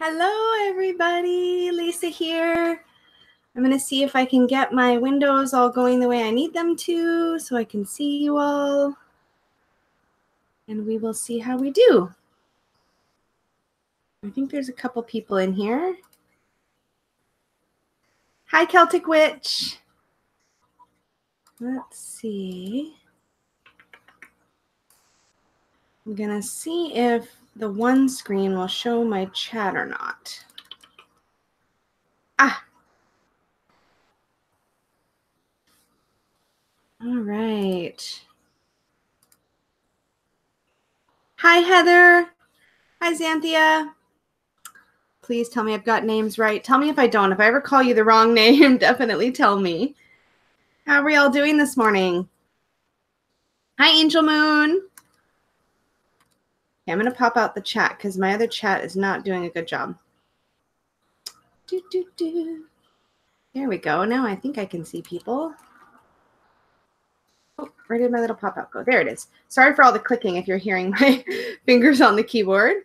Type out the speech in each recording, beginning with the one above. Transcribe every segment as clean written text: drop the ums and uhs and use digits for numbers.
Hello, everybody. Lisa here. I'm going to see if I can get my windows all going the way I need them to so I can see you all. And we will see how we do. I think there's a couple people in here. Hi, Celtic Witch. Let's see. I'm going to see if the one screen will show my chat or not. Ah. All right. Hi, Heather. Hi, Xanthia. Please tell me I've got names right. Tell me if I don't. If I ever call you the wrong name, definitely tell me. How are we all doing this morning? Hi, Angel Moon. Okay, I'm going to pop out the chat because my other chat is not doing a good job. There we go. Now I think I can see people. Oh, where did my little pop-out go? There it is. Sorry for all the clicking if you're hearing my fingers on the keyboard.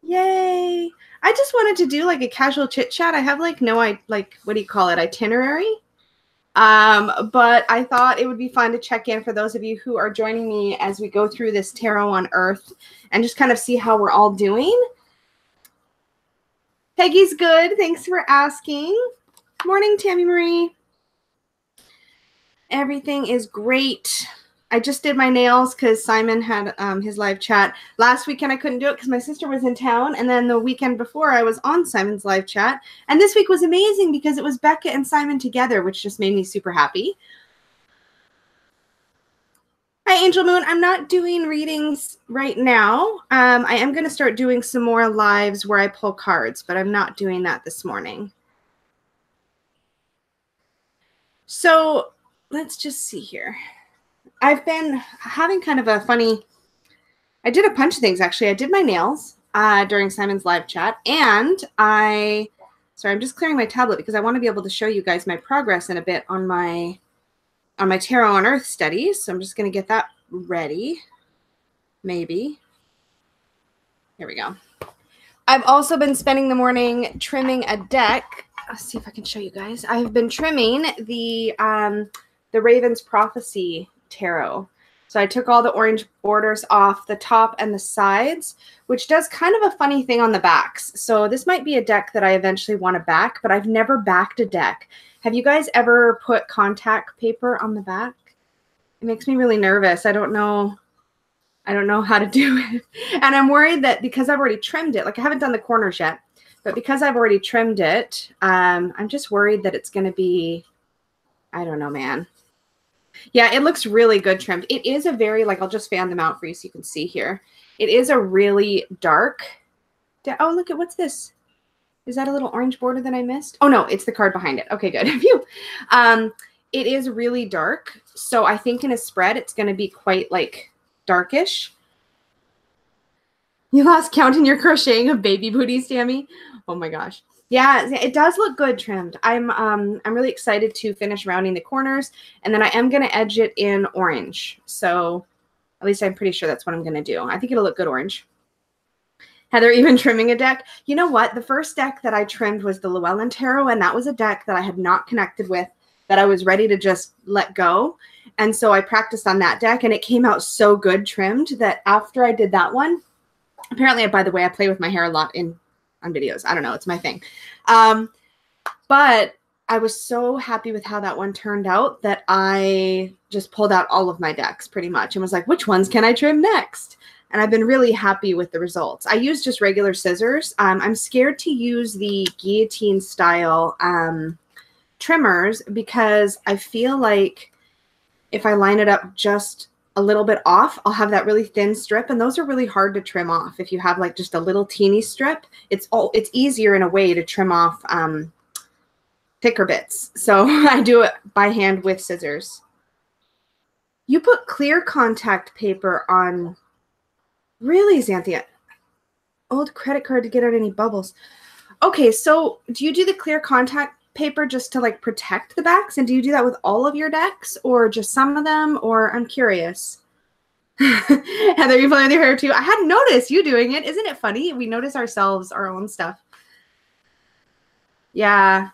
Yay. I just wanted to do like a casual chit chat. I have like what do you call it? Itinerary. But I thought it would be fun to check in for those of you who are joining me as we go through this tarot on Earth and just kind of see how we're all doing. Peggy's good. Thanks for asking. Morning, Tammy Marie. Everything is great. I just did my nails because Simon had his live chat. Last weekend I couldn't do it because my sister was in town. And then the weekend before I was on Simon's live chat. And this week was amazing because it was Becca and Simon together, which just made me super happy. Hi, Angel Moon. I'm not doing readings right now. I am going to start doing some more lives where I pull cards, but I'm not doing that this morning. So let's just see here. I've been having kind of a funny, I did a bunch of things actually. I did my nails during Simon's live chat, and sorry, I'm just clearing my tablet because I want to be able to show you guys my progress in a bit on my Tarot on Earth studies. So I'm just going to get that ready. Maybe. Here we go. I've also been spending the morning trimming a deck. Let's see if I can show you guys. I've been trimming the Raven's Prophecy tarot. So I took all the orange borders off the top and the sides, which does kind of a funny thing on the backs. So this might be a deck that I eventually want to back, but I've never backed a deck. Have you guys ever put contact paper on the back? It makes me really nervous. I don't know how to do it. And I'm worried that because I've already trimmed it, like I haven't done the corners yet, but because I've already trimmed it, I'm just worried that it's going to be, I don't know, man. Yeah, it looks really good trimmed. It is a very, like, I'll just fan them out for you so you can see here. It is a really dark. Oh, look at what's this? Is that a little orange border that I missed? Oh, no, it's the card behind it. Okay, good. It is really dark. So I think in a spread, it's going to be quite, like, darkish. You lost count in your crocheting of baby booties, Tammy? Oh, my gosh. Yeah, it does look good trimmed. I'm really excited to finish rounding the corners, and then I am going to edge it in orange. So at least I'm pretty sure that's what I'm going to do. I think it'll look good orange. Heather even trimming a deck. You know what? The first deck that I trimmed was the Llewellyn Tarot, and that was a deck that I had not connected with, that I was ready to just let go. And so I practiced on that deck, and it came out so good trimmed that after I did that one, apparently, by the way, I play with my hair a lot on videos. I don't know. It's my thing. But I was so happy with how that one turned out that I just pulled out all of my decks pretty much and was like, which ones can I trim next? And I've been really happy with the results. I use just regular scissors. I'm scared to use the guillotine style trimmers because I feel like if I line it up just a little bit off, I'll have that really thin strip, and those are really hard to trim off. If you have like just a little teeny strip, it's easier in a way to trim off thicker bits. So I do it by hand with scissors. You put clear contact paper on, really, Xanthia? Old credit card to get out any bubbles. Okay, so do you do the clear contact paper just to like protect the backs, and do you do that with all of your decks or just some of them? Or I'm curious. Heather, you play with your hair too? I hadn't noticed you doing it. Isn't it funny? We notice ourselves, our own stuff. Yeah.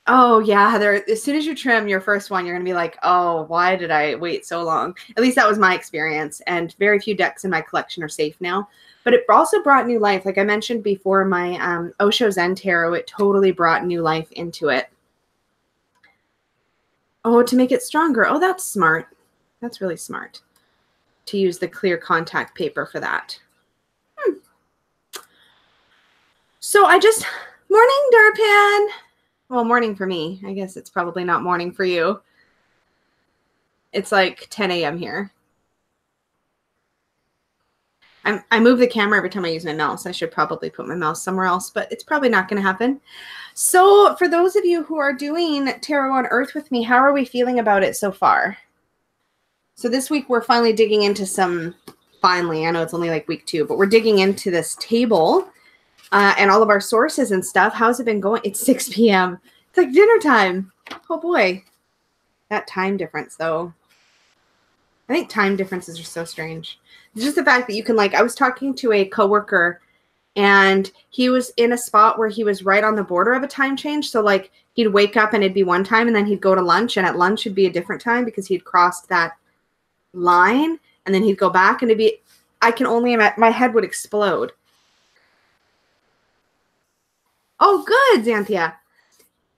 Oh, yeah, Heather. As soon as you trim your first one, you're going to be like, oh, why did I wait so long? At least that was my experience. And very few decks in my collection are safe now. But it also brought new life. Like I mentioned before, my Osho Zen Tarot, it totally brought new life into it. Oh, to make it stronger. Oh, that's smart. That's really smart to use the clear contact paper for that. So morning, Darpan. Well, morning for me. I guess it's probably not morning for you. It's like 10 a.m. here. I move the camera every time I use my mouse. I should probably put my mouse somewhere else, but it's probably not going to happen. So for those of you who are doing Tarot on Earth with me, how are we feeling about it so far? So this week we're finally digging into I know it's only like week 2, but we're digging into this table and all of our sources and stuff. How's it been going? It's 6 p.m. It's like dinner time. Oh boy. That time difference though. I think time differences are so strange. It's just the fact that you can I was talking to a coworker and he was in a spot where he was right on the border of a time change. So he'd wake up and it'd be one time and then he'd go to lunch and at lunch it'd be a different time because he'd crossed that line and then he'd go back and it'd be, I can only imagine, my head would explode. Oh, good, Xanthia.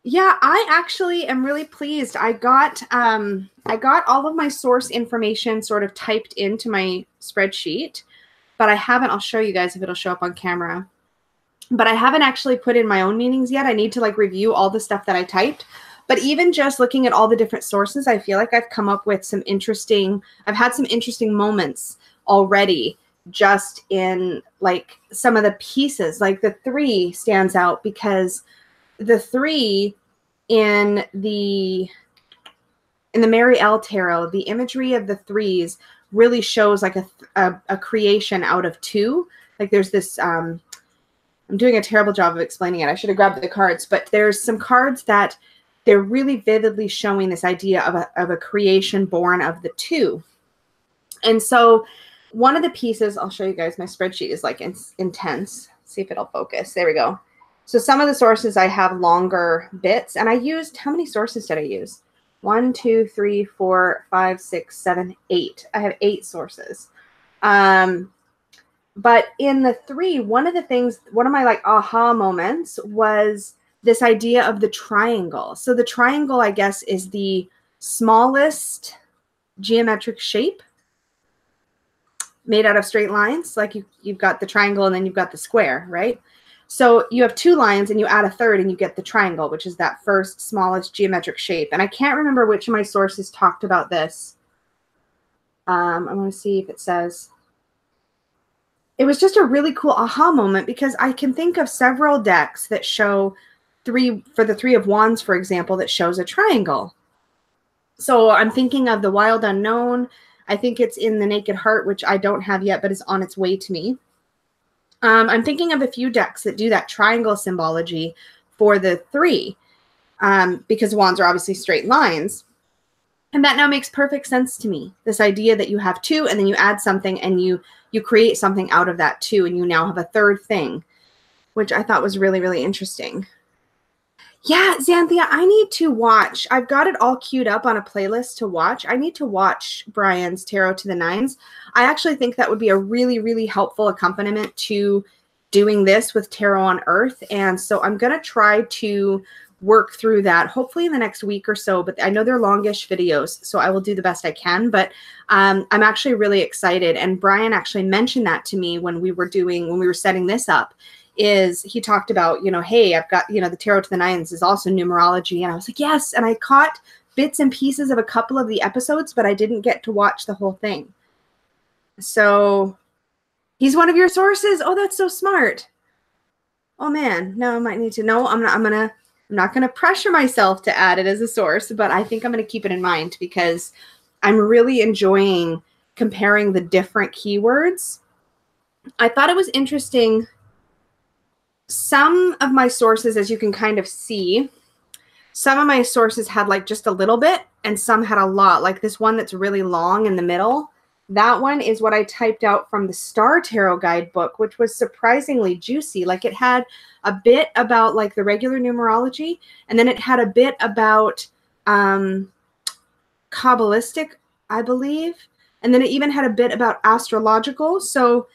Yeah, I actually am really pleased. I got all of my source information sort of typed into my spreadsheet, but I haven't, I'll show you guys if it'll show up on camera, but I haven't actually put in my own meanings yet. I need to review all the stuff that I typed, but even just looking at all the different sources, I feel like I've come up with I've had some interesting moments already just in some of the pieces. The 3 stands out because the 3 in the Mary L Tarot, the imagery of the 3s really shows a creation out of 2. There's this, I'm doing a terrible job of explaining it. I should have grabbed the cards, but there's some cards that they're really vividly showing this idea of a creation born of the 2. And so one of the pieces, I'll show you guys, my spreadsheet is intense. See if it'll focus. There we go. So some of the sources I have longer bits, and I used, how many sources did I use? 1, 2, 3, 4, 5, 6, 7, 8. I have 8 sources. But in the 3, one of my aha moments was this idea of the triangle. So the triangle, I guess, is the smallest geometric shape made out of straight lines. You've got the triangle and then you've got the square, right? So you have 2 lines and you add a third and you get the triangle, which is that first smallest geometric shape. And I can't remember which of my sources talked about this. I want to see if it says. It was just a really cool aha moment because I can think of several decks that show 3, for the 3 of Wands, for example, that shows a triangle. So I'm thinking of the Wild Unknown. I think it's in the Naked Heart, which I don't have yet, but is on its way to me. I'm thinking of a few decks that do that triangle symbology for the 3 because wands are obviously straight lines. And that now makes perfect sense to me. This idea that you have 2 and then you add something and you create something out of that 2 and you now have a third thing, which I thought was really, really interesting. Yeah, Xanthia, I need to watch. I've got it all queued up on a playlist to watch. I need to watch Brian's Tarot to the Nines. I actually think that would be a really, really helpful accompaniment to doing this with Tarot on Earth. And so I'm going to try to work through that hopefully in the next week or so. But I know they're longish videos, so I will do the best I can. But I'm actually really excited. And Brian actually mentioned that to me when we were setting this up. Is he talked about, hey, I've got, the Tarot to the Nines is also numerology. And I was like, yes. And I caught bits and pieces of a couple of the episodes, but I didn't get to watch the whole thing. So he's one of your sources. Oh, that's so smart. Oh man, no, I might need to. No, I'm not going to pressure myself to add it as a source, but I think I'm going to keep it in mind because I'm really enjoying comparing the different keywords. I thought it was interesting. Some of my sources, as you can kind of see, some of my sources had just a little bit and some had a lot, like this one that's really long in the middle. That one is what I typed out from the Star Tarot Guidebook, which was surprisingly juicy. Like it had a bit about like the regular numerology, and then it had a bit about Kabbalistic, I believe. And then it even had a bit about astrological. So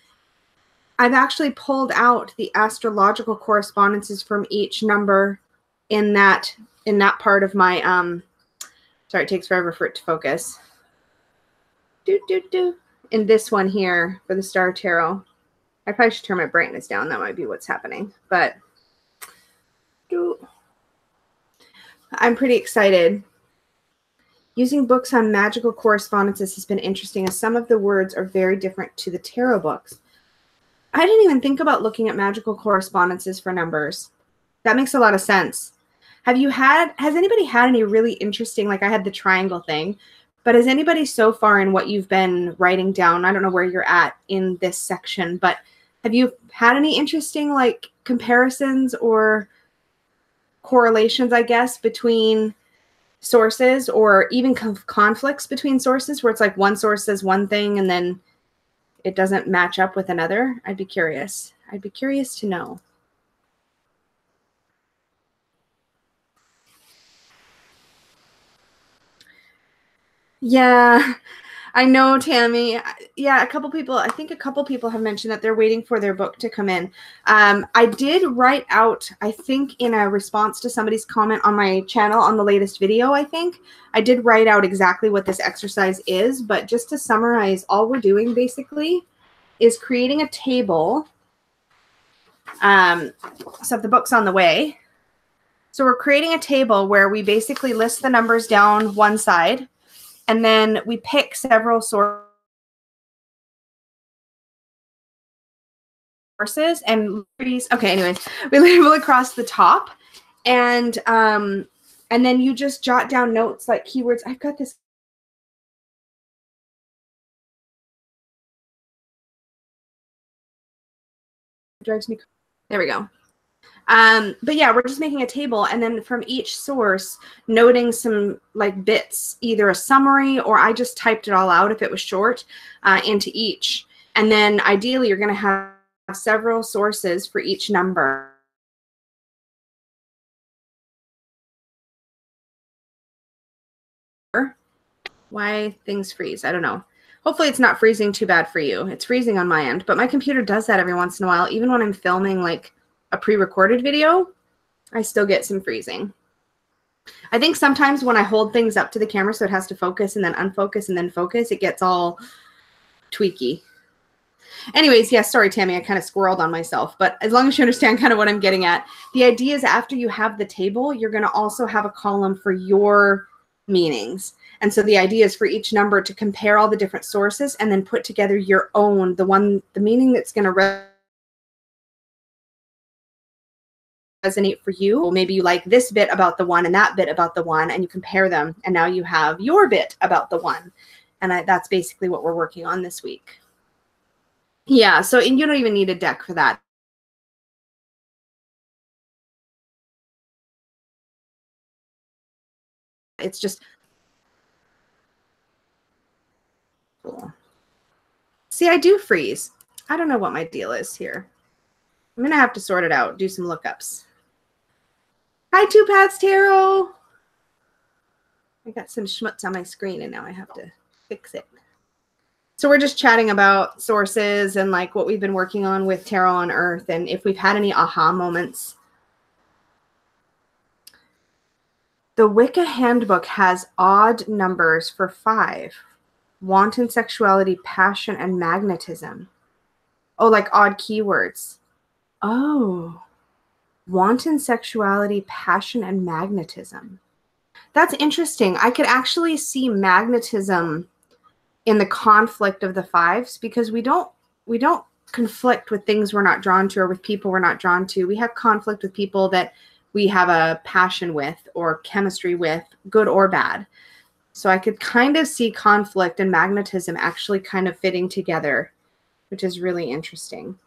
I've actually pulled out the astrological correspondences from each number in that part of my sorry, it takes forever for it to focus. In this one here for the Star Tarot. I probably should turn my brightness down. That might be what's happening. But I'm pretty excited. Using books on magical correspondences has been interesting, as some of the words are very different to the tarot books. I didn't even think about looking at magical correspondences for numbers. That makes a lot of sense. Has anybody had any really interesting, like I had the triangle thing, but has anybody so far in what you've been writing down, I don't know where you're at in this section, but have you had any interesting like comparisons or correlations, I guess, between sources, or even conflicts between sources where it's like one source says one thing and then it doesn't match up with another? I'd be curious. I'd be curious to know. Yeah, I know, Tammy. Yeah, a couple people, I think a couple people have mentioned that they're waiting for their book to come in. I did write out, I think in a response to somebody's comment on my channel on the latest video, I think, I did write out exactly what this exercise is, but just to summarize, all we're doing basically is creating a table. So the book's on the way. So we're creating a table where we basically list the numbers down one side, and then we pick several sources and okay, anyways, we label across the top, and then you just jot down notes like keywords. I've got this drives me. There we go. But yeah, we're just making a table, and then from each source, noting some like bits, either a summary or I just typed it all out if it was short into each. And then ideally, you're going to have several sources for each number. Why things freeze? I don't know. Hopefully it's not freezing too bad for you. It's freezing on my end, but my computer does that every once in a while. Even when I'm filming like a pre-recorded video, I still get some freezing. I think sometimes when I hold things up to the camera so it has to focus and then unfocus and then focus, it gets all tweaky. Anyways, yeah, sorry, Tammy, I kind of squirreled on myself, but as long as you understand kind of what I'm getting at, the idea is after you have the table, you're going to also have a column for your meanings. And so the idea is for each number to compare all the different sources and then put together your own, the meaning that's going to resonate for you. Well, maybe you like this bit about the one and that bit about the one, and you compare them, and now you have your bit about the one. And that's basically what we're working on this week. Yeah, so and you don't even need a deck for that. It's just cool. See, I do freeze. I don't know what my deal is here. I'm going to have to sort it out, do some lookups. Hi, Two Paths Tarot. I got some schmutz on my screen, and now I have to fix it. So we're just chatting about sources and like what we've been working on with Tarot on Earth and if we've had any aha moments. The Wicca Handbook has odd numbers for 5. Wanton sexuality, passion, and magnetism. Oh, like odd keywords. Oh. Wanton sexuality, passion, and magnetism. That's interesting. I could actually see magnetism in the conflict of the 5s, because we don't conflict with things we're not drawn to or with people we're not drawn to. We have conflict with people that we have a passion with or chemistry with, good or bad. So I could kind of see conflict and magnetism actually kind of fitting together, which is really interesting.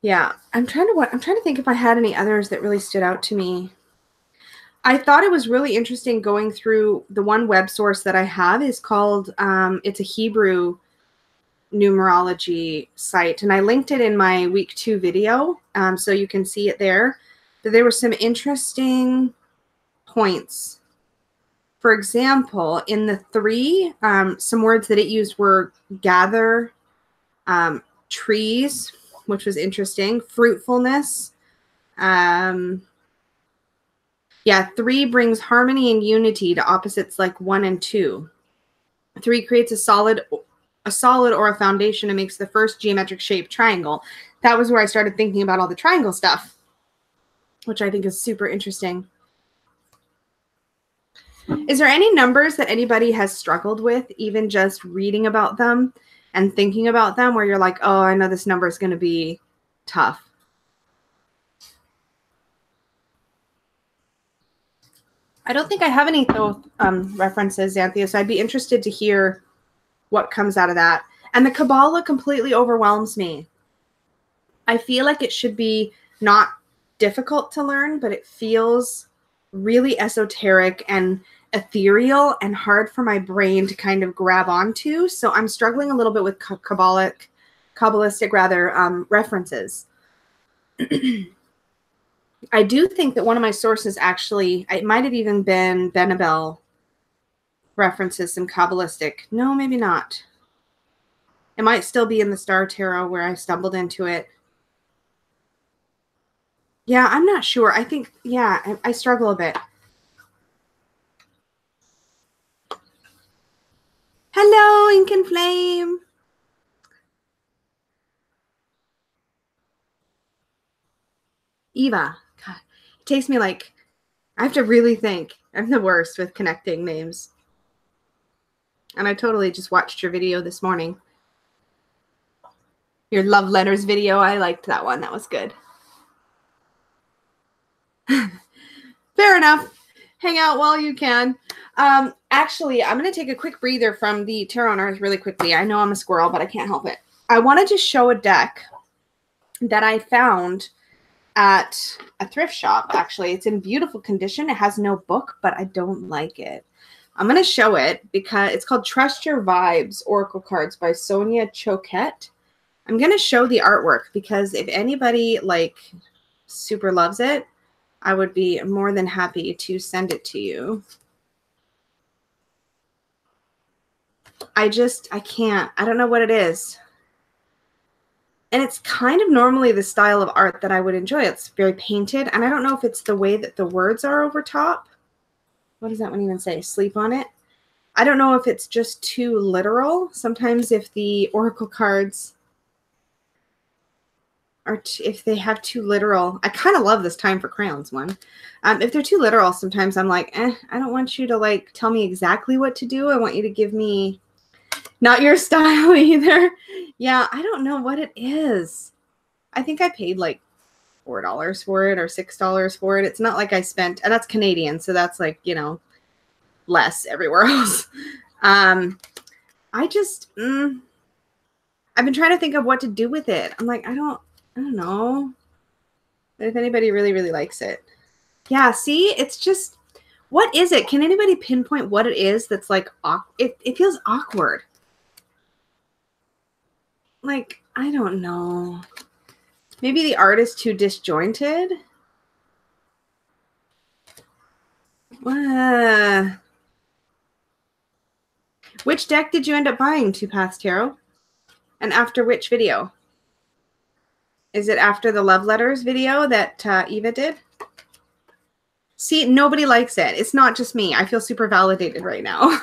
Yeah, I'm trying to think if I had any others that really stood out to me. I thought it was really interesting going through the one web source that I have is called, it's a Hebrew numerology site. And I linked it in my week 2 video. So you can see it there. But there were some interesting points. For example, in the 3, some words that it used were gather, trees, which was interesting, fruitfulness. Yeah, 3 brings harmony and unity to opposites like 1 and 2. 3 creates a solid or a foundation and makes the first geometric shape triangle. That was where I started thinking about all the triangle stuff, which I think is super interesting. Is there any numbers that anybody has struggled with, even just reading about them and thinking about them, where you're like, oh, I know this number is going to be tough? I don't think I have any references, Xanthia, so I'd be interested to hear what comes out of that. And the Kabbalah completely overwhelms me. I feel like it should be not difficult to learn, but it feels really esoteric and ethereal and hard for my brain to kind of grab onto. So I'm struggling a little bit with Kabbalistic references. I do think that one of my sources actually, it might have even been Benabel references some Kabbalistic. No, maybe not. It might still be in the Star Tarot where I stumbled into it. Yeah, I'm not sure. I think, yeah, I struggle a bit. Hello, Ink and Flame. Eva. God, it takes me like, I have to really think. I'm the worst with connecting names. And I totally just watched your video this morning. Your love letters video. I liked that one. That was good. Fair enough. Hang out while you can. Actually, I'm going to take a quick breather from the Tarot on Earth really quickly. I know I'm a squirrel, but I can't help it. I wanted to show a deck that I found at a thrift shop, actually. It's in beautiful condition. It has no book, but I don't like it. I'm going to show it because it's called Trust Your Vibes Oracle Cards by Sonia Choquette. I'm going to show the artwork because if anybody like super loves it, I would be more than happy to send it to you. I can't. I don't know what it is. And it's kind of normally the style of art that I would enjoy. It's very painted. And I don't know if it's the way that the words are over top. What does that one even say? Sleep on it? I don't know if it's just too literal. Sometimes if the oracle cards are, if they have too literal, I kind of love this Time for Crayons one. If they're too literal, sometimes I'm like, I don't want you to like tell me exactly what to do. I want you to give me not your style either. Yeah, I don't know what it is. I think I paid like $4 for it or $6 for it. It's not like I spent, and that's Canadian, so that's like, you know, less everywhere else. I just, I've been trying to think of what to do with it. I'm like, I don't know. But if anybody really, really likes it. Yeah, see, it's just, what is it? Can anybody pinpoint what it is that's like, it feels awkward. Like, I don't know. Maybe the art is too disjointed. Which deck did you end up buying, Two Paths Tarot? And after which video? Is it after the love letters video that Eva did? See, nobody likes it. It's not just me. I feel super validated right now.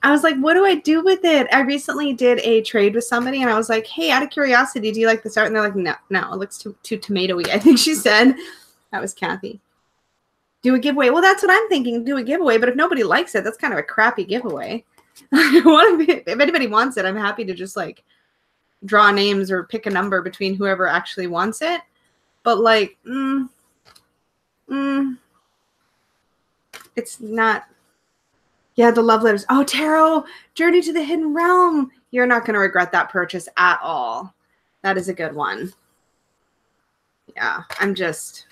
I was like, what do I do with it? I recently did a trade with somebody and I was like, hey, out of curiosity, do you like this art? And they're like, no, it looks too tomato-y, I think she said. That was Kathy. Do a giveaway. Well, that's what I'm thinking. Do a giveaway. But if nobody likes it, that's kind of a crappy giveaway. If anybody wants it, I'm happy to just like draw names or pick a number between whoever actually wants it. But like, it's not. Yeah, the love letters. Oh, tarot, Journey to the Hidden Realm. You're not going to regret that purchase at all. That is a good one. Yeah, I'm just,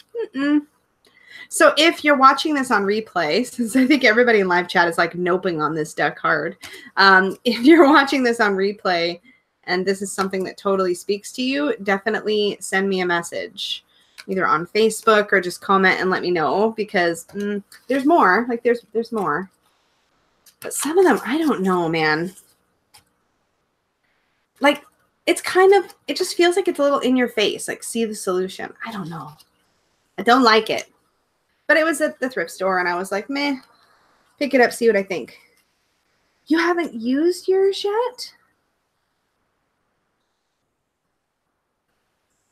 So if you're watching this on replay, since I think everybody in live chat is like noping on this deck hard, if you're watching this on replay and this is something that totally speaks to you, definitely send me a message, either on Facebook or just comment and let me know, because there's more. Like there's more. But some of them, I don't know, man. Like it's kind of, it just feels like it's a little in your face. Like, see the solution. I don't know. I don't like it. But it was at the thrift store, and I was like, meh, pick it up, see what I think. You haven't used yours yet?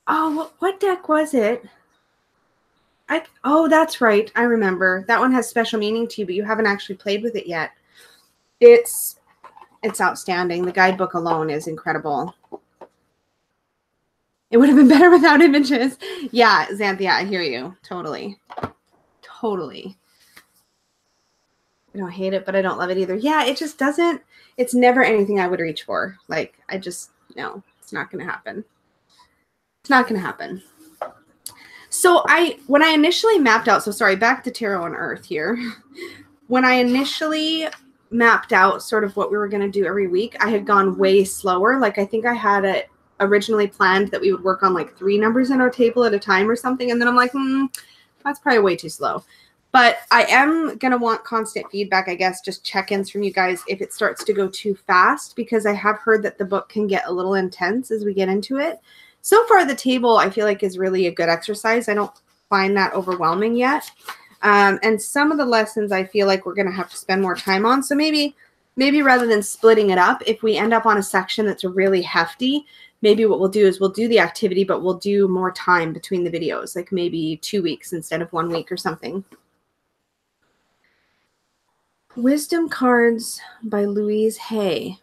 Oh, what deck was it? Oh, that's right. I remember. That one has special meaning to you, but you haven't actually played with it yet. It's outstanding. The guidebook alone is incredible. It would have been better without images. Yeah, Xanthia, I hear you. Totally. Totally. I don't hate it, but I don't love it either. Yeah, it just doesn't, it's never anything I would reach for. Like, no, it's not going to happen. It's not going to happen. So when I initially mapped out, so sorry, back to Tarot and Earth here. When I initially mapped out sort of what we were going to do every week, I had gone way slower. Like, I think I had it originally planned that we would work on like 3 numbers in our table at a time or something. And then I'm like, that's probably way too slow. But I am going to want constant feedback, I guess, just check-ins from you guys if it starts to go too fast, because I have heard that the book can get a little intense as we get into it. So far, the table, I feel like, is really a good exercise. I don't find that overwhelming yet. And some of the lessons I feel like we're going to have to spend more time on. So maybe rather than splitting it up, if we end up on a section that's really hefty, maybe what we'll do is we'll do the activity, but we'll do more time between the videos, like maybe 2 weeks instead of 1 week or something. Wisdom Cards by Louise Hay.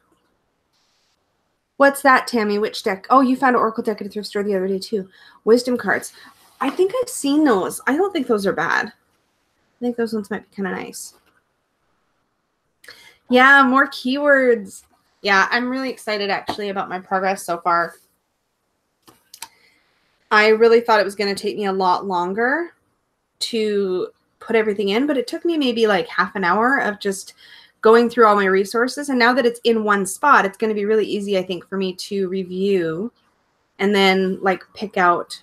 What's that, Tammy? Which deck? Oh, you found an Oracle deck at a thrift store the other day too. Wisdom cards. I think I've seen those. I don't think those are bad. I think those ones might be kind of nice. Yeah, more keywords. Yeah, I'm really excited actually about my progress so far. I really thought it was going to take me a lot longer to put everything in, but it took me maybe like half an hour of just going through all my resources. And now that it's in one spot, it's going to be really easy, I think, for me to review and then like pick out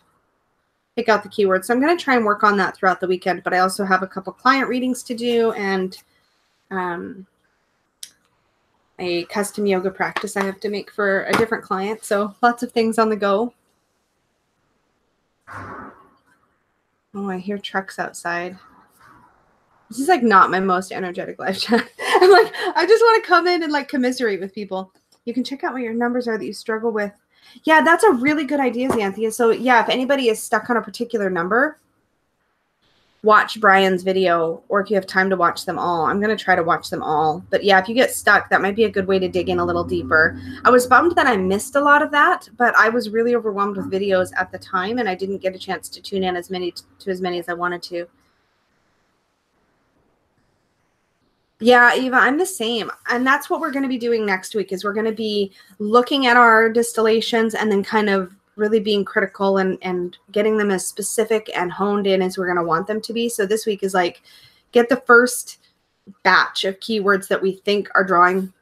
the keywords. So I'm going to try and work on that throughout the weekend, but I also have a couple client readings to do and a custom yoga practice I have to make for a different client. So lots of things on the go. Oh, I hear trucks outside. This is like not my most energetic live chat. I'm like, I just want to come in and like commiserate with people. You can check out what your numbers are that you struggle with. Yeah, that's a really good idea, Xanthia. So yeah, if anybody is stuck on a particular number, watch Brian's video, or if you have time to watch them all. I'm going to try to watch them all. But yeah, if you get stuck, that might be a good way to dig in a little deeper. I was bummed that I missed a lot of that, but I was really overwhelmed with videos at the time, and I didn't get a chance to tune in as many as I wanted to. Yeah, Eva, I'm the same. And that's what we're going to be doing next week, is we're going to be looking at our distillations and then kind of really being critical and getting them as specific and honed in as we're going to want them to be. So this week is like, get the first batch of keywords that we think are drawing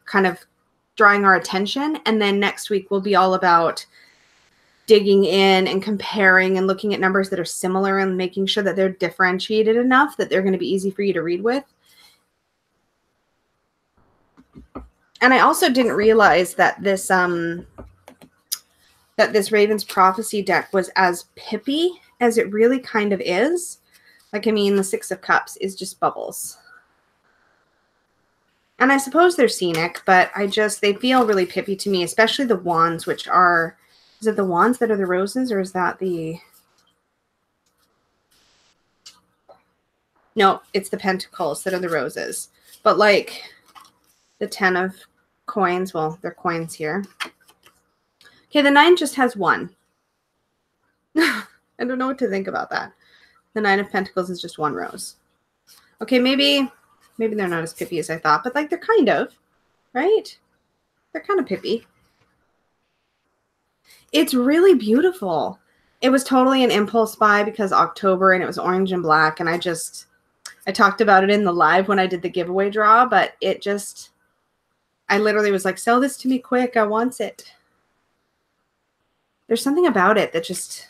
our attention. And then next week will be all about digging in and comparing and looking at numbers that are similar and making sure that they're differentiated enough that they're going to be easy for you to read with. And I also didn't realize that this Raven's Prophecy deck was as pippy as it really kind of is. Like, I mean, the Six of Cups is just bubbles. And I suppose they're scenic, but they feel really pippy to me, especially the wands, which are, is it the wands that are the roses, or is that the, no, it's the pentacles that are the roses. But like the 10 of coins, well, they're coins here. Okay, the 9 just has 1. I don't know what to think about that. The 9 of Pentacles is just 1 rose. Okay, maybe they're not as pippy as I thought, but like they're kind of, right? They're kind of pippy. It's really beautiful. It was totally an impulse buy because October and it was orange and black. And I talked about it in the live when I did the giveaway draw, but I literally was like, sell this to me quick. I want it. There's something about it that just,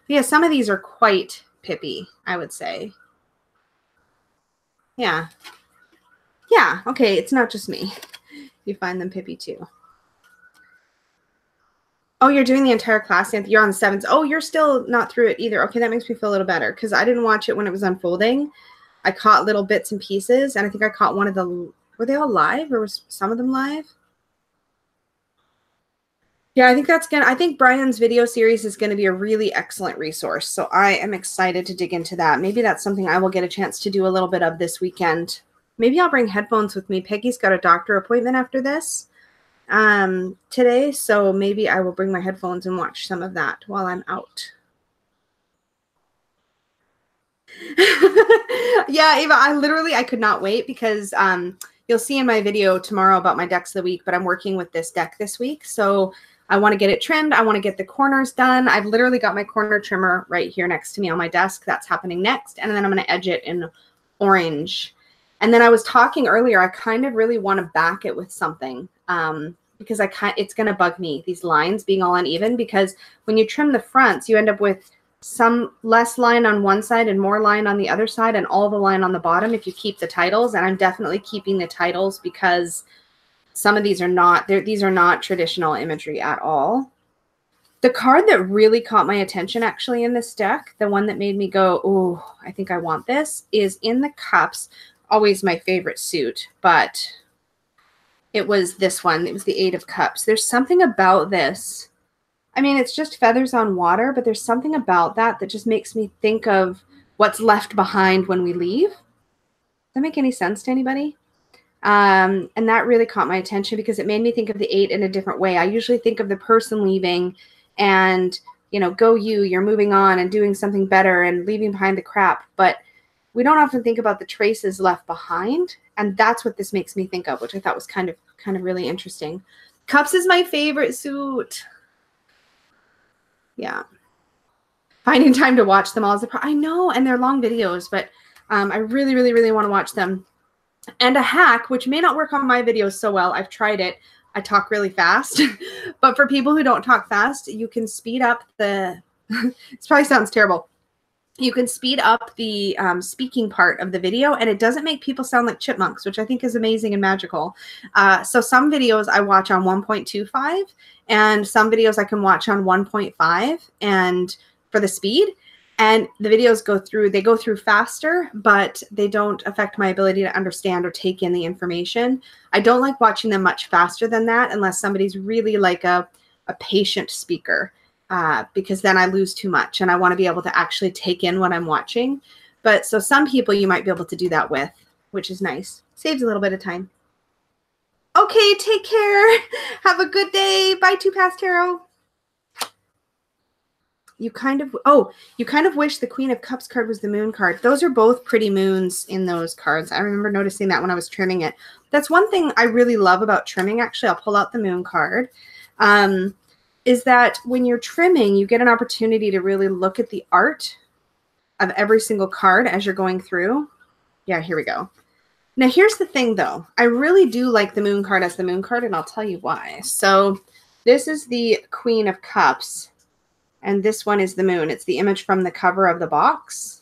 yeah, some of these are quite pippy, I would say. Yeah. Yeah. Okay. It's not just me. You find them pippy too. Oh, you're doing the entire class. You're on the 7th. Oh, you're still not through it either. Okay. That makes me feel a little better because I didn't watch it when it was unfolding. I caught little bits and pieces, and I think I caught one of the, were they all live or was some of them live? Yeah, I think Brian's video series is going to be a really excellent resource. So I am excited to dig into that. Maybe that's something I will get a chance to do a little bit of this weekend. Maybe I'll bring headphones with me. Peggy's got a doctor appointment after this today. So maybe I will bring my headphones and watch some of that while I'm out. Yeah, Ava, I could not wait because you'll see in my video tomorrow about my decks of the week, but I'm working with this deck this week. So I want to get it trimmed. I want to get the corners done. I've literally got my corner trimmer right here next to me on my desk. That's happening next. And then I'm going to edge it in orange. And then I was talking earlier, I kind of really want to back it with something because it's going to bug me, these lines being all uneven, because when you trim the fronts, you end up with some less line on one side and more line on the other side and all the line on the bottom if you keep the titles. And I'm definitely keeping the titles because some of these are not, these are not traditional imagery at all. The card that really caught my attention actually in this deck, the one that made me go, oh, I think I want this, is in the cups. Always my favorite suit, but it was this one. It was the 8 of Cups. There's something about this. I mean, it's just feathers on water, but there's something about that that just makes me think of what's left behind when we leave. Does that make any sense to anybody? And that really caught my attention because it made me think of the 8 in a different way. I usually think of the person leaving and, you know, go you, you're moving on and doing something better and leaving behind the crap. But we don't often think about the traces left behind. And that's what this makes me think of, which I thought was kind of really interesting. Cups is my favorite suit. Yeah. Finding time to watch them all is I know, and they're long videos, but I really, really, really want to watch them. And a hack, which may not work on my videos so well. I've tried it. I talk really fast. But for people who don't talk fast, you can speed up the this probably sounds terrible. You can speed up the speaking part of the video, and it doesn't make people sound like chipmunks, which I think is amazing and magical. So some videos I watch on 1.25, and some videos I can watch on 1.5 and for the speed. And the videos go through faster, but they don't affect my ability to understand or take in the information. I don't like watching them much faster than that unless somebody's really like a patient speaker, because then I lose too much and I want to be able to actually take in what I'm watching. But so some people you might be able to do that with, which is nice. Saves a little bit of time. Okay, take care. Have a good day. Bye, Two Past Tarot. You kind of wish the Queen of Cups card was the moon card. Those are both pretty moons in those cards. I remember noticing that when I was trimming it. That's one thing I really love about trimming. Actually, I'll pull out the moon card. Is that when you're trimming, you get an opportunity to really look at the art of every single card as you're going through. Yeah, here we go. Now, here's the thing, though. I really do like the moon card as the moon card, and I'll tell you why. So this is the Queen of Cups. And this one is the moon. It's the image from the cover of the box.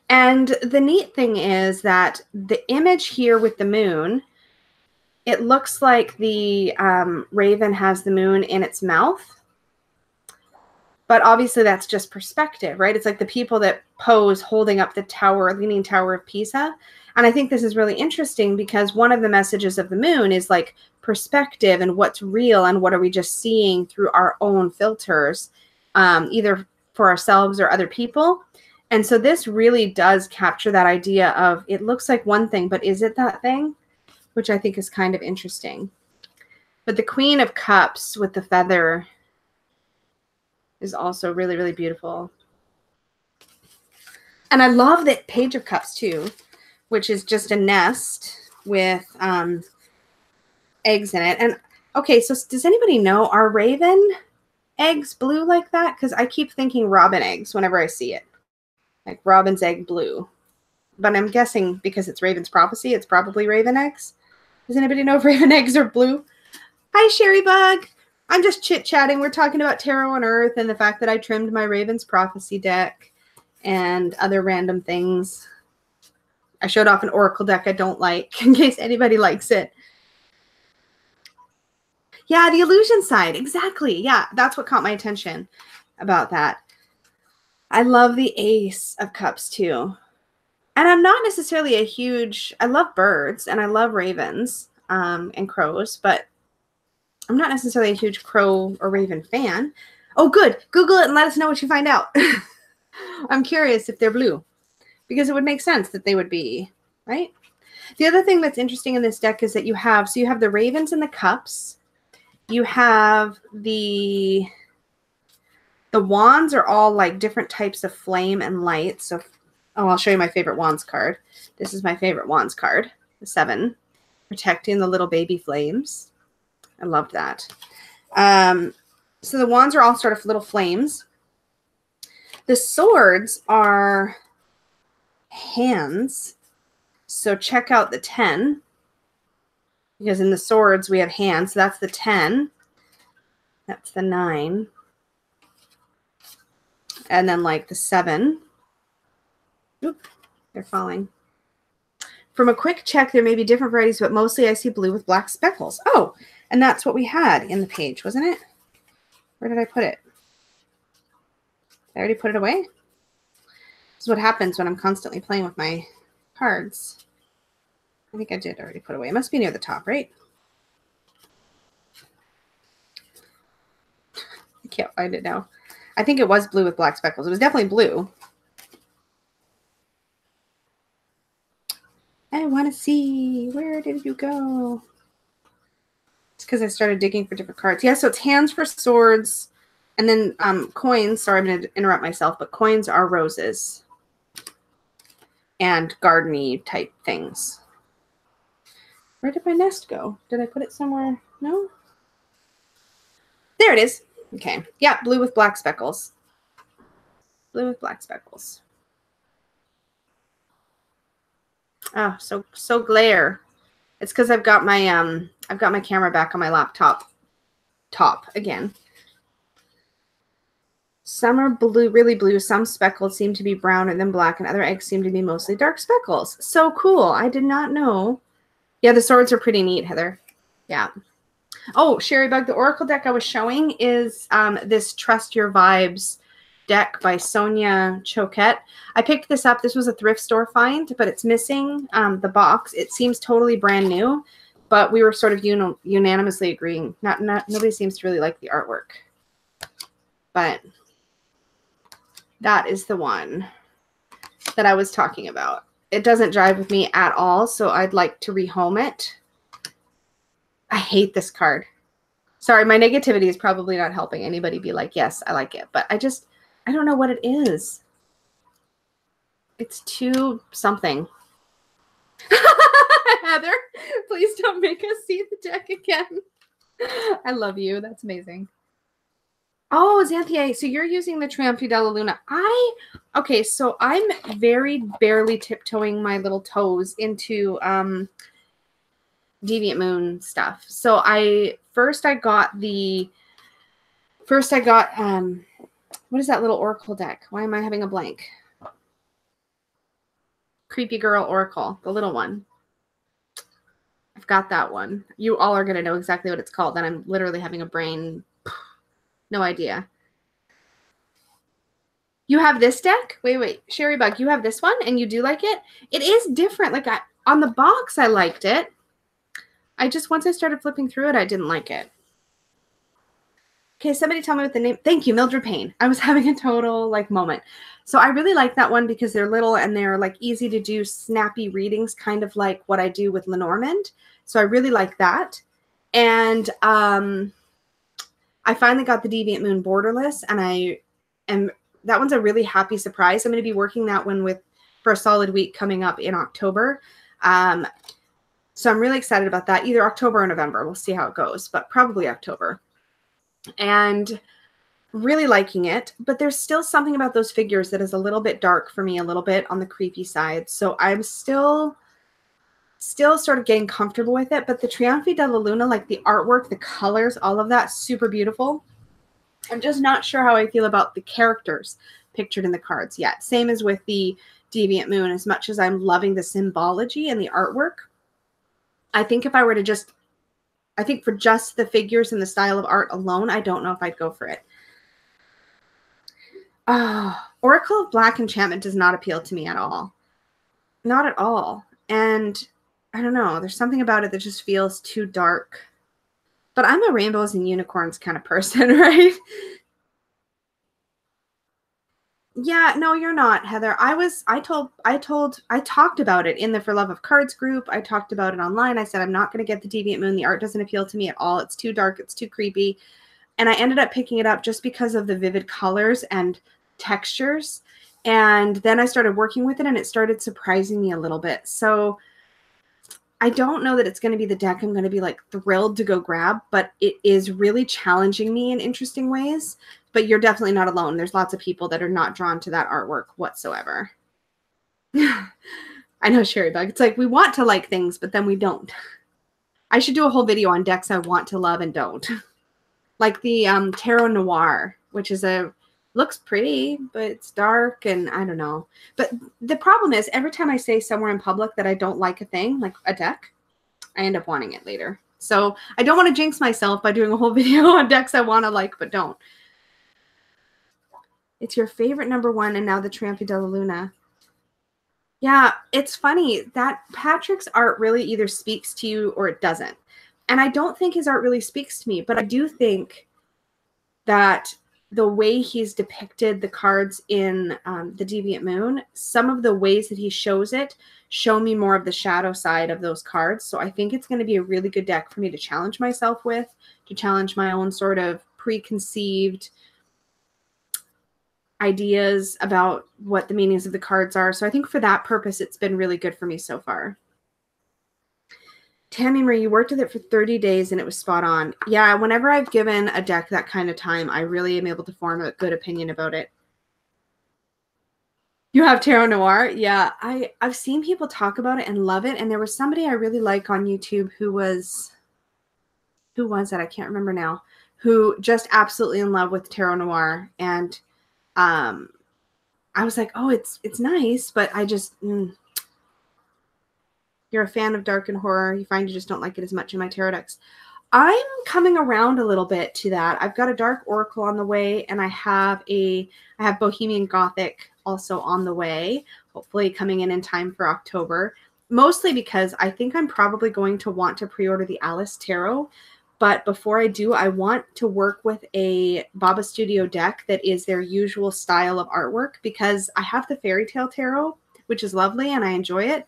And the neat thing is that the image here with the moon, it looks like the raven has the moon in its mouth. But obviously that's just perspective, right? It's like the people that pose holding up the tower, Leaning Tower of Pisa. And I think this is really interesting because one of the messages of the moon is like perspective and what's real and what are we just seeing through our own filters, either for ourselves or other people. And so this really does capture that idea of it looks like one thing, but is it that thing? Which I think is kind of interesting. But the Queen of Cups with the feather is also really, really beautiful. And I love the Page of Cups too, which is just a nest with eggs in it. And okay, so does anybody know our raven? eggs blue like that? Because I keep thinking robin eggs whenever I see it. Like robin's egg blue. But I'm guessing because it's Raven's prophecy, it's probably raven eggs. Does anybody know if raven eggs are blue? Hi, Sherry Bug. I'm just chit-chatting. We're talking about Tarot on Earth and the fact that I trimmed my Raven's prophecy deck and other random things. I showed off an oracle deck I don't like in case anybody likes it. Yeah, the illusion side. Exactly. Yeah, that's what caught my attention about that. I love the Ace of Cups too. And I'm not necessarily a huge, I love birds and I love ravens and crows, but I'm not necessarily a huge crow or raven fan. Oh, good. Google it and let us know what you find out. I'm curious if they're blue because it would make sense that they would be, right? The other thing that's interesting in this deck is that you have the ravens and the cups. You have the wands are all like different types of flame and light. So, oh, I'll show you my favorite wands card. This is my favorite wands card, the 7, protecting the little baby flames. I love that. So the wands are all sort of little flames. The swords are hands. So check out the 10. Because in the swords we have hands. So that's the 10. That's the 9. And then like the 7. Oop, they're falling. From a quick check, there may be different varieties, but mostly I see blue with black speckles. Oh, and that's what we had in the page, wasn't it? Where did I put it? Did I already put it away? This is what happens when I'm constantly playing with my cards. I think I did already put it away. It must be near the top, right? I can't find it now. I think it was blue with black speckles. It was definitely blue. I want to see. Where did you go? It's because I started digging for different cards. Yeah, so it's hands for swords. And then coins. Sorry, I'm going to interrupt myself. But coins are roses. And garden-y type things. Where did my nest go? Did I put it somewhere? No? There it is. Okay. Yeah, blue with black speckles. Blue with black speckles. Oh, so glare. It's because I've got my camera back on my laptop top again. Some are blue, really blue. Some speckled seem to be browner than black, and other eggs seem to be mostly dark speckles. So cool. I did not know. Yeah, the swords are pretty neat, Heather. Yeah. Oh, Sherry Bug, the oracle deck I was showing is this Trust Your Vibes deck by Sonia Choquette. I picked this up. This was a thrift store find, but it's missing the box. It seems totally brand new, but we were sort of unanimously agreeing. Nobody seems to really like the artwork. But that is the one that I was talking about. It doesn't jive with me at all, so I'd like to rehome it. I hate this card. Sorry, my negativity is probably not helping anybody be like, yes, I like it. But I don't know what it is. It's too something. Heather, please don't make us see the deck again. I love you. That's amazing. Oh, Xanthia, so you're using the Triumph della Luna. Okay, so I'm very barely tiptoeing my little toes into Deviant Moon stuff. So first I got what is that little oracle deck? Why am I having a blank? Creepy Girl Oracle, the little one. I've got that one. You all are going to know exactly what it's called. And I'm literally having a brain. No idea. You have this deck? Wait. Sherry Bug, you have this one and you do like it? It is different. Like on the box, I liked it. Once I started flipping through it, I didn't like it. Okay, somebody tell me what the name. Thank you, Mildred Payne. I was having a total moment. So I really like that one because they're little and they're like easy to do snappy readings, kind of like what I do with Lenormand. So I really like that. And I finally got the Deviant Moon borderless, and that one's a really happy surprise. I'm going to be working that one for a solid week coming up in October. So I'm really excited about that. Either October or November. We'll see how it goes, but probably October. And really liking it, but there's still something about those figures that is a little bit dark for me, a little bit on the creepy side. So I'm still sort of getting comfortable with it. But the Trionfi della Luna, like the artwork, the colors, all of that, super beautiful. I'm just not sure how I feel about the characters pictured in the cards yet. Same as with the Deviant Moon. As much as I'm loving the symbology and the artwork, I think if I were to just, I think for just the figures and the style of art alone, I don't know if I'd go for it. Oracle of Black Enchantment does not appeal to me at all. Not at all. And I don't know, there's something about it that just feels too dark. But I'm a rainbows and unicorns kind of person, right? Yeah, no, you're not, Heather. I talked about it in the For Love of Cards group. I talked about it online. I said, I'm not going to get the Deviant Moon. The art doesn't appeal to me at all. It's too dark. It's too creepy. And I ended up picking it up just because of the vivid colors and textures. And then I started working with it and it started surprising me a little bit. So I don't know that it's going to be the deck I'm going to be like thrilled to go grab, but it is really challenging me in interesting ways. But you're definitely not alone. There's lots of people that are not drawn to that artwork whatsoever. I know, Sherry Bug. It's like we want to like things, but then we don't. I should do a whole video on decks I want to love and don't. Like the Tarot Noir, which is looks pretty, but it's dark and I don't know. But the problem is every time I say somewhere in public that I don't like a thing, like a deck, I end up wanting it later. So I don't want to jinx myself by doing a whole video on decks I want to like but don't. It's your favorite #1 and now the Trionfi della Luna. Yeah, it's funny that Patrick's art really either speaks to you or it doesn't. And I don't think his art really speaks to me, but I do think that the way he's depicted the cards in the Deviant Moon, some of the ways that he shows it show me more of the shadow side of those cards. So I think it's going to be a really good deck for me to challenge myself with, to challenge my own sort of preconceived ideas about what the meanings of the cards are. So I think for that purpose, it's been really good for me so far. Tammy Marie, you worked with it for 30 days and it was spot on. Yeah, whenever I've given a deck that kind of time, I really am able to form a good opinion about it. You have Tarot Noir? Yeah, I've seen people talk about it and love it. And there was somebody I really like on YouTube who was that? I can't remember now. Who just absolutely in love with Tarot Noir. And I was like, oh, it's nice, but I just... You're a fan of dark and horror. You find you just don't like it as much in my tarot decks. I'm coming around a little bit to that. I've got a Dark Oracle on the way, and I have Bohemian Gothic also on the way, hopefully coming in time for October, mostly because I think I'm probably going to want to pre-order the Alice Tarot. But before I do, I want to work with a Baba Studio deck that is their usual style of artwork, because I have the Fairy Tale Tarot, which is lovely, and I enjoy it.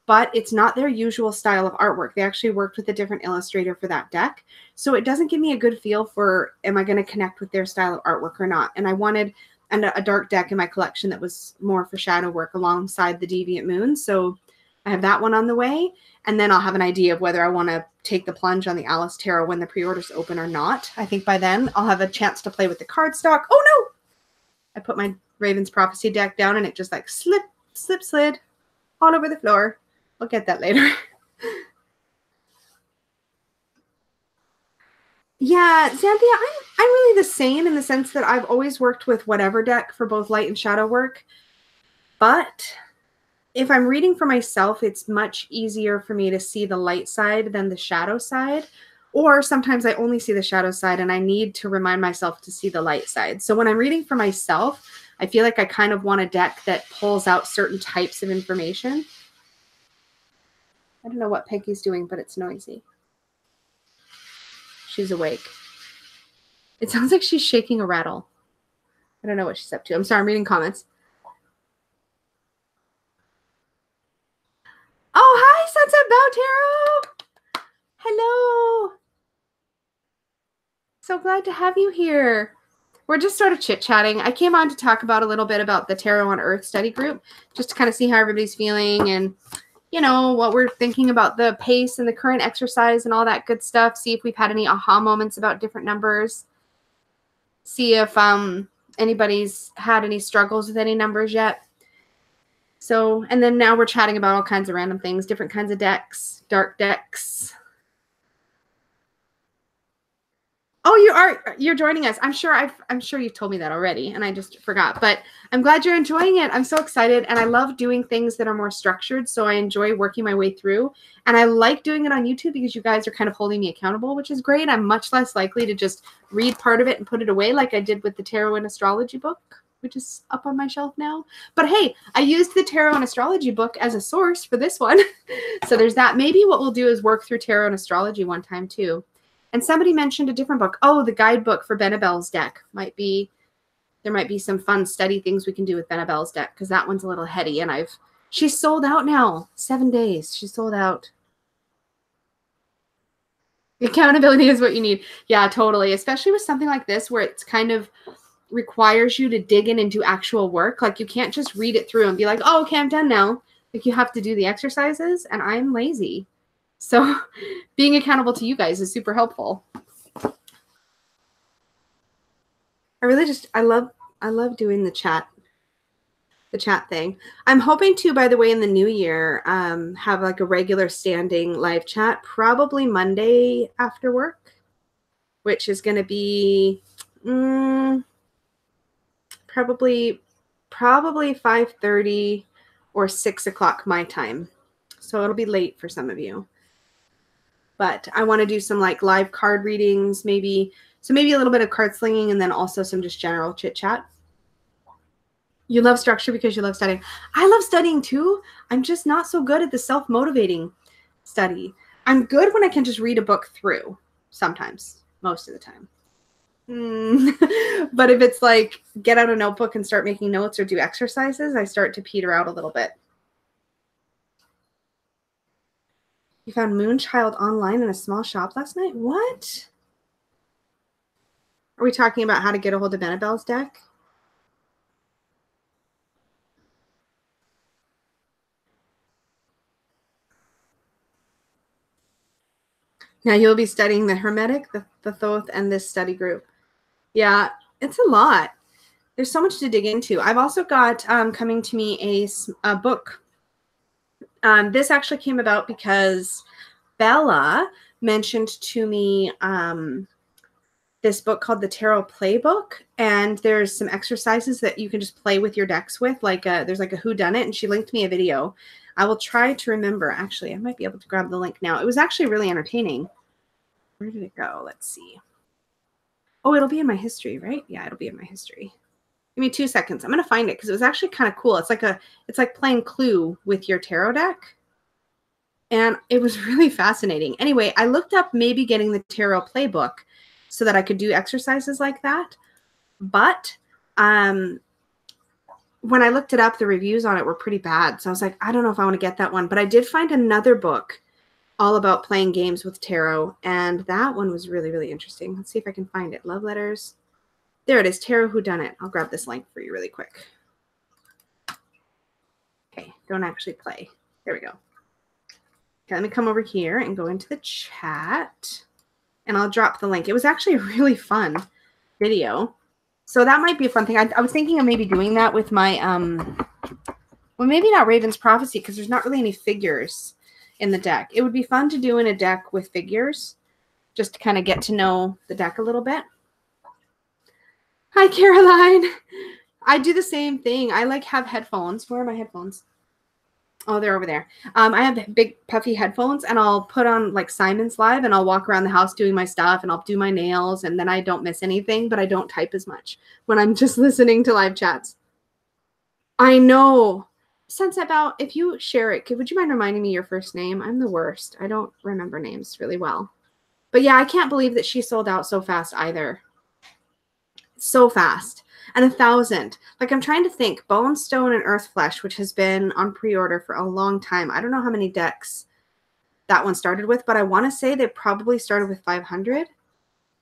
But it's not their usual style of artwork. They actually worked with a different illustrator for that deck. So it doesn't give me a good feel for, am I going to connect with their style of artwork or not? And I wanted a dark deck in my collection that was more for shadow work alongside the Deviant Moon. So I have that one on the way. And then I'll have an idea of whether I want to take the plunge on the Alice Tarot when the pre-orders open or not. I think by then I'll have a chance to play with the cardstock. Oh no! I put my Raven's Prophecy deck down and it just like slid all over the floor. I'll get that later. Yeah, Xanthia, I'm really the same in the sense that I've always worked with whatever deck for both light and shadow work. But if I'm reading for myself, it's much easier for me to see the light side than the shadow side. Or sometimes I only see the shadow side and I need to remind myself to see the light side. So when I'm reading for myself, I feel like I kind of want a deck that pulls out certain types of information. I don't know what Peggy's doing, but it's noisy. She's awake. It sounds like she's shaking a rattle. I don't know what she's up to. I'm sorry, I'm reading comments. Oh, hi, Sunset Bow Tarot. Hello. So glad to have you here. We're just sort of chit-chatting. I came on to talk about a little bit about the Tarot on Earth study group, just to kind of see how everybody's feeling and, you know, what we're thinking about the pace and the current exercise and all that good stuff. See if we've had any aha moments about different numbers. see if anybody's had any struggles with any numbers yet. So, and then now we're chatting about all kinds of random things, different kinds of decks, dark decks. Oh, you're joining us. I'm sure you've told me that already and I just forgot, but I'm glad you're enjoying it. I'm so excited and I love doing things that are more structured. So I enjoy working my way through and I like doing it on YouTube because you guys are kind of holding me accountable, which is great. I'm much less likely to just read part of it and put it away like I did with the tarot and astrology book, which is up on my shelf now. But hey, I used the tarot and astrology book as a source for this one. So there's that. Maybe what we'll do is work through tarot and astrology one time too. And somebody mentioned a different book. Oh, the guidebook for Benabelle's deck there might be some fun study things we can do with Benabelle's deck because that one's a little heady and she's sold out now. 7 days. She's sold out. Accountability is what you need. Yeah, totally. Especially with something like this where it's kind of requires you to dig in and do actual work. Like you can't just read it through and be like, oh, okay, I'm done now. Like you have to do the exercises and I'm lazy. So being accountable to you guys is super helpful. I love doing the chat thing. I'm hoping to, by the way, in the new year, have like a regular standing live chat, probably Monday after work, which is going to be probably 5:30 or 6 o'clock my time. So it'll be late for some of you. But I want to do some like live card readings, maybe a little bit of card slinging and then also some just general chit chat. You love structure because you love studying. I love studying too. I'm just not so good at the self-motivating study. I'm good when I can just read a book through sometimes, most of the time. But if it's like get out a notebook and start making notes or do exercises, I start to peter out a little bit. You found Moonchild online in a small shop last night? What? Are we talking about how to get a hold of Benabelle's deck? Now you'll be studying the Hermetic, the Thoth, and this study group. Yeah, it's a lot. There's so much to dig into. I've also got coming to me a book. This actually came about because Bella mentioned to me this book called the Tarot Playbook, and there's some exercises that you can just play with your decks with. Like there's like a whodunit, and she linked me a video. I will try to remember. Actually, I might be able to grab the link now. It was actually really entertaining. Where did it go? Let's see. Oh, it'll be in my history, right? Yeah, it'll be in my history. Give me 2 seconds. I'm gonna find it because it was actually kind of cool. It's like playing Clue with your tarot deck. And it was really fascinating. Anyway, I looked up maybe getting the Tarot Playbook so that I could do exercises like that. But when I looked it up, the reviews on it were pretty bad. So I was like, I don't know if I want to get that one. But I did find another book all about playing games with tarot. And that one was really, really interesting. Let's see if I can find it. Love letters. There it is. Tarot Whodunit. I'll grab this link for you really quick. Okay. Don't actually play. There we go. Okay, let me come over here and go into the chat. And I'll drop the link. It was actually a really fun video. So that might be a fun thing. I was thinking of maybe doing that with my, well, maybe not Raven's Prophecy because there's not really any figures in the deck. It would be fun to do in a deck with figures just to kind of get to know the deck a little bit. Hi, Caroline. I do the same thing. I like have headphones. Where are my headphones? Oh, they're over there. I have big puffy headphones and I'll put on like Simon's Live and I'll walk around the house doing my stuff and I'll do my nails and then I don't miss anything, but I don't type as much when I'm just listening to live chats. I know. Sunset Bow, if you share it, would you mind reminding me your first name? I'm the worst. I don't remember names really well. But yeah, I can't believe that she sold out so fast either. So fast. And 1,000. Like I'm trying to think. Bone, Stone, and Earth Flesh, which has been on pre-order for a long time. I don't know how many decks that one started with, but I want to say they probably started with 500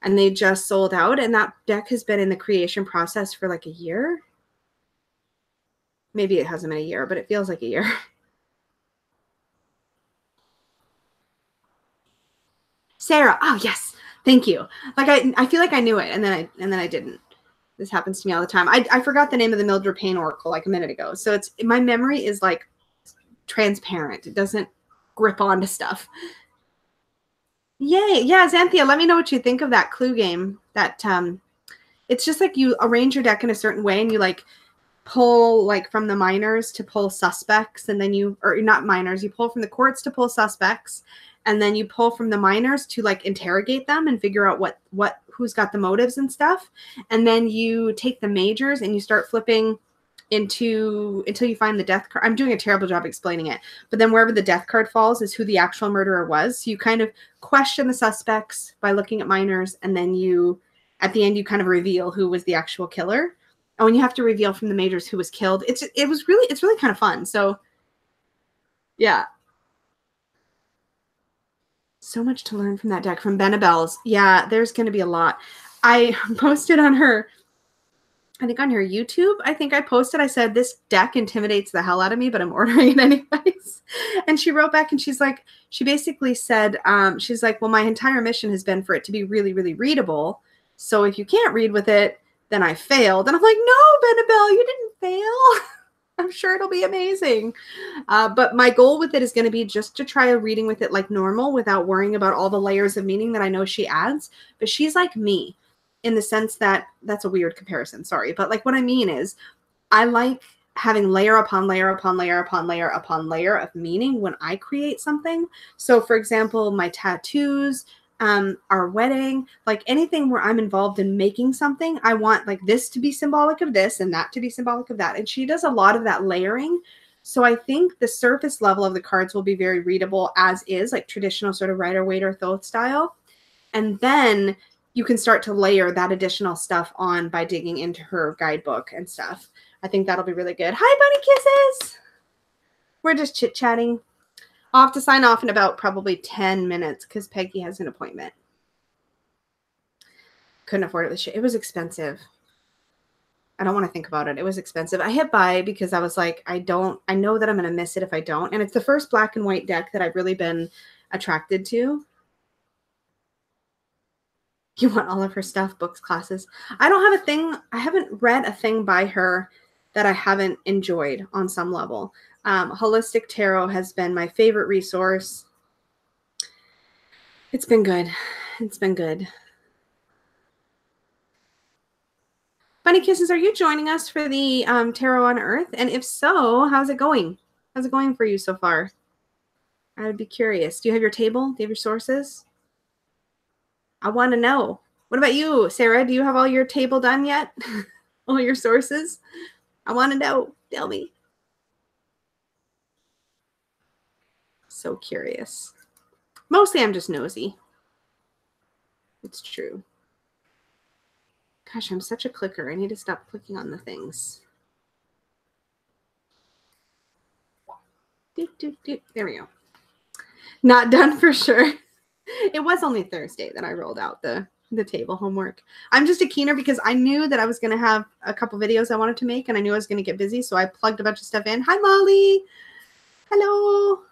and they just sold out. And that deck has been in the creation process for like a year. Maybe it hasn't been a year, but it feels like a year. Sarah. Oh, yes. Thank you. Like I feel like I knew it and then I didn't. This happens to me all the time. I forgot the name of the Mildred Payne Oracle like a minute ago. So it's my memory is like transparent. It doesn't grip onto stuff. Yay. Yeah, Xanthia, let me know what you think of that clue game. That it's just like you arrange your deck in a certain way and you like pull like from the minors to pull suspects, and then you, or not minors, you pull from the courts to pull suspects, and then you pull from the minors to like interrogate them and figure out who's got the motives and stuff. And then you take the majors and you start flipping until you find the death card. I'm doing a terrible job explaining it, but then wherever the death card falls is who the actual murderer was. So you kind of question the suspects by looking at minors, and then you, at the end, you kind of reveal who was the actual killer. Oh, and you have to reveal from the majors who was killed. It's really kind of fun. So yeah. So much to learn from that deck from Benabelle's. Yeah, there's going to be a lot. I posted on her, I think on her YouTube, I said, this deck intimidates the hell out of me, but I'm ordering it anyways. And she wrote back and she's like, she basically said, she's like, well, my entire mission has been for it to be really, really readable. So if you can't read with it, then I failed. And I'm like, no, Benabelle, you didn't fail. I'm sure it'll be amazing. But my goal with it is going to be just to try a reading with it like normal without worrying about all the layers of meaning that I know she adds. But she's like me in the sense that, that's a weird comparison, sorry. But like what I mean is I like having layer upon layer upon layer upon layer upon layer of meaning when I create something. So for example, my tattoos, our wedding, like anything where I'm involved in making something, I want like this to be symbolic of this and that to be symbolic of that. And she does a lot of that layering. So I think the surface level of the cards will be very readable as is, like traditional sort of Rider-Waite Thoth style. And then you can start to layer that additional stuff on by digging into her guidebook and stuff. I think that'll be really good. Hi, bunny kisses. We're just chit-chatting. I'll have to sign off in about probably 10 minutes because Peggy has an appointment. Couldn't afford it this year. It was expensive. I don't want to think about it. It was expensive. I hit buy because I was like, I know that I'm going to miss it if I don't. And it's the first black and white deck that I've really been attracted to. You want all of her stuff, books, classes. I don't have a thing. I haven't read a thing by her that I haven't enjoyed on some level. Holistic Tarot has been my favorite resource. It's been good. It's been good. Bunny Kisses, are you joining us for the Tarot on Earth? And if so, how's it going? How's it going for you so far? I would be curious. Do you have your table? Do you have your sources? I want to know. What about you, Sarah? Do you have all your table done yet? All your sources? I want to know. Tell me. So curious. Mostly I'm just nosy. It's true. Gosh, I'm such a clicker. I need to stop clicking on the things. There we go. Not done for sure. It was only Thursday that I rolled out the table homework. I'm just a keener because I knew that I was going to have a couple videos I wanted to make, and I knew I was going to get busy, so I plugged a bunch of stuff in. Hi, Molly. Hello.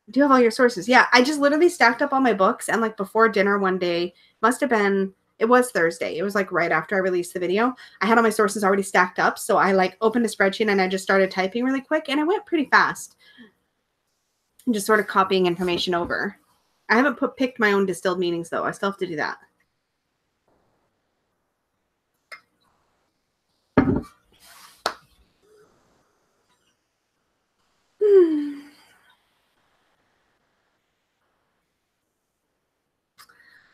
Do you have all your sources? Yeah, I just literally stacked up all my books, and like before dinner one day, must have been, it was Thursday. It was like right after I released the video. I had all my sources already stacked up, so I like opened a spreadsheet and I just started typing really quick, and it went pretty fast. And just sort of copying information over. I haven't picked my own distilled meanings though. I still have to do that.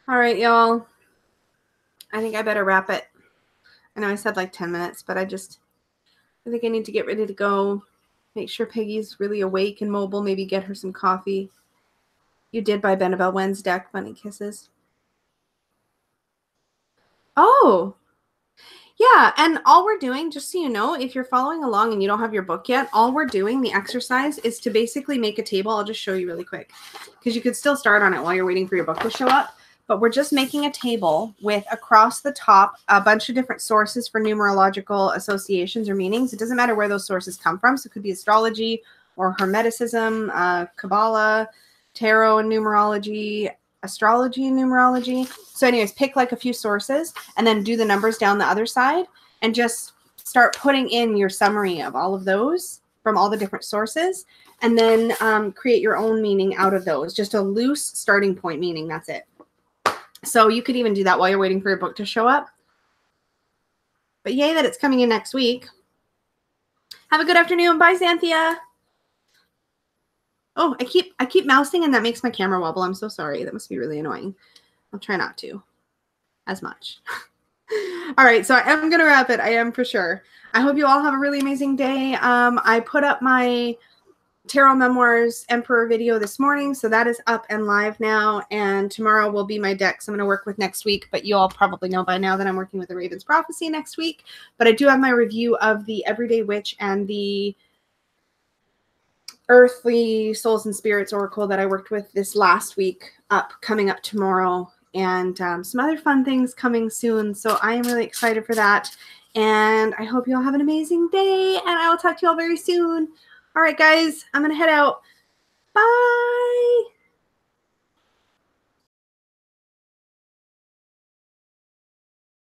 All right, y'all. I think I better wrap it. I know I said like 10 minutes, but I think I need to get ready to go. Make sure Peggy's really awake and mobile. Maybe get her some coffee. You did buy Benabelle Wen's deck, Bunny Kisses. Oh, yeah. And all we're doing, just so you know, if you're following along and you don't have your book yet, all we're doing, the exercise, is to basically make a table. I'll just show you really quick because you could still start on it while you're waiting for your book to show up. But we're just making a table with across the top a bunch of different sources for numerological associations or meanings. It doesn't matter where those sources come from. So it could be astrology or Hermeticism, Kabbalah, tarot and numerology, astrology and numerology. So anyways, pick like a few sources and then do the numbers down the other side and just start putting in your summary of all of those from all the different sources, and then create your own meaning out of those. Just a loose starting point meaning. That's it. So you could even do that while you're waiting for your book to show up. But yay that it's coming in next week. Have a good afternoon. Bye, Xanthia. Oh, I keep mousing and that makes my camera wobble. I'm so sorry. That must be really annoying. I'll try not to as much. All right, so I am going to wrap it. I am for sure. I hope you all have a really amazing day. I put up my Tarot Memoirs Emperor video this morning, so that is up and live now, and tomorrow will be my decks I'm going to work with next week, but you all probably know by now that I'm working with the Raven's Prophecy next week, but I do have my review of the Everyday Witch and the Earthly Souls and Spirits Oracle that I worked with this last week coming up tomorrow, and some other fun things coming soon, so I am really excited for that, and I hope you all have an amazing day, and I will talk to you all very soon. All right, guys, I'm going to head out. Bye.